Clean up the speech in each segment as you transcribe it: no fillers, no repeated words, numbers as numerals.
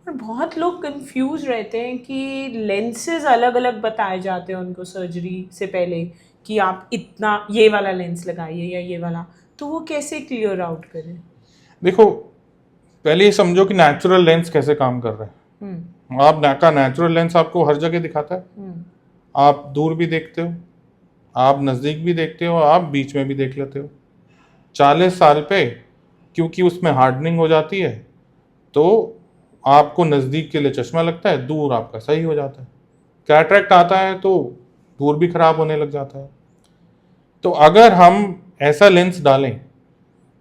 और बहुत लोग कंफ्यूज रहते हैं कि लेंसेज अलग अलग बताए जाते हैं उनको सर्जरी से पहले कि आप इतना ये वाला लेंस लगाइए या ये वाला, तो वो कैसे क्लियर आउट करें? देखो, पहले ये समझो कि नेचुरल लेंस कैसे काम कर रहा है। आप का नेचुरल लेंस आपको हर जगह दिखाता है। आप दूर भी देखते हो, आप नज़दीक भी देखते हो, आप बीच में भी देख लेते हो। 40 साल पे क्योंकि उसमें हार्डनिंग हो जाती है तो आपको नज़दीक के लिए चश्मा लगता है, दूर आपका सही हो जाता है। कैटरैक्ट आता है तो दूर भी खराब होने लग जाता है। तो अगर हम ऐसा लेंस डालें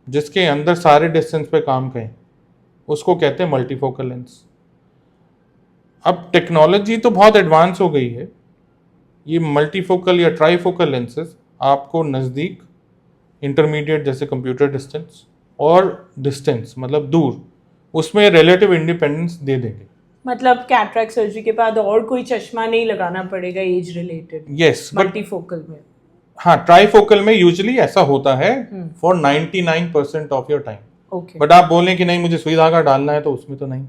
जिसके अंदर सारे डिस्टेंस पे काम करें, उसको कहते हैं मल्टीफोकल लेंस। अब टेक्नोलॉजी तो बहुत एडवांस हो गई है। ये मल्टीफोकल या ट्राईफोकल लेंसेज आपको नज़दीक, इंटरमीडिएट जैसे कंप्यूटर डिस्टेंस और डिस्टेंस मतलब दूर, उसमें रिलेटिव इंडिपेंडेंस दे देंगे। मतलब कैटरैक्ट सर्जरी के बाद और कोई चश्मा नहीं लगाना पड़ेगा एज रिलेटेड? यस, मल्टीफोकल में। हाँ, ट्राईफोकल में यूजुअली ऐसा होता है for 99% of your time. Okay. But आप बोलें कि नहीं मुझे सुई धागा डालना है तो उसमें तो नहीं।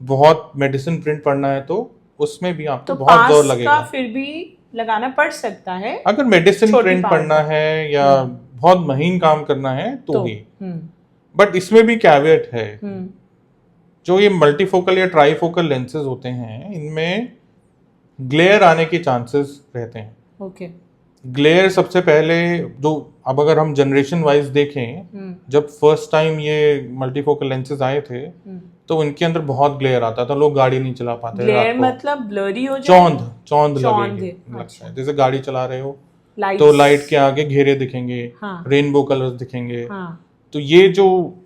बहुत मेडिसिन प्रिंट पढ़ना है तो उसमें भी आपको तो बहुत जोर लगेगा। फिर भी लगाना पड़ सकता है अगर मेडिसिन प्रिंट पढ़ना है या बहुत महीन काम करना है तो ही। बट इसमें भी कैवेट है। जो ये मल्टीफोकल या ट्राईफोकल लेंसेज होते हैं इनमें ग्लेयर आने के चांसेस रहते हैं। ओके। ग्लेयर सबसे पहले जो, अब अगर हम जनरेशन वाइज देखें, जब फर्स्ट टाइम ये मल्टीफोकल लेंसेज आए थे तो इनके अंदर बहुत ग्लेयर आता था, लोग गाड़ी नहीं चला पाते। ग्लेयर मतलब ब्लरी हो जाए, चौंध लगेगी। अच्छा। जैसे गाड़ी चला रहे हो तो लाइट के आगे घेरे दिखेंगे, रेनबो कलर्स दिखेंगे। तो ये जो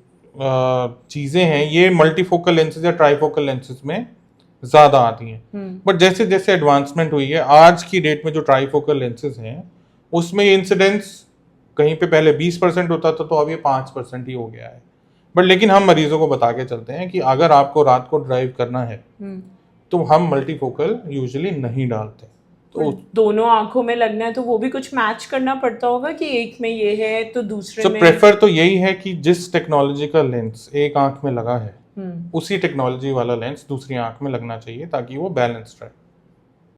चीजें हैं ये मल्टीफोकल लेंसेज या ट्राईफोकल लेंसेज में ज्यादा आती हैं। बट जैसे जैसे एडवांसमेंट हुई है आज की डेट में जो ट्राईफोकल लेंसेज हैं उसमें ये इंसिडेंस कहीं पे पहले 20% होता था तो अब ये 5% ही हो गया है। बट लेकिन हम मरीजों को बता के चलते हैं कि अगर आपको रात को ड्राइव करना है तो हम मल्टीफोकल यूजुअली नहीं डालते। तो दोनों आंखों में लगना है तो वो भी कुछ मैच करना पड़ता होगा कि एक में ये है तो दूसरे में। प्रेफर तो यही है कि जिस टेक्नोलॉजी का लेंस एक आंख में लगा है उसी टेक्नोलॉजी वाला लेंस दूसरी आंख में लगना चाहिए ताकि वो बैलेंस्ड रहे।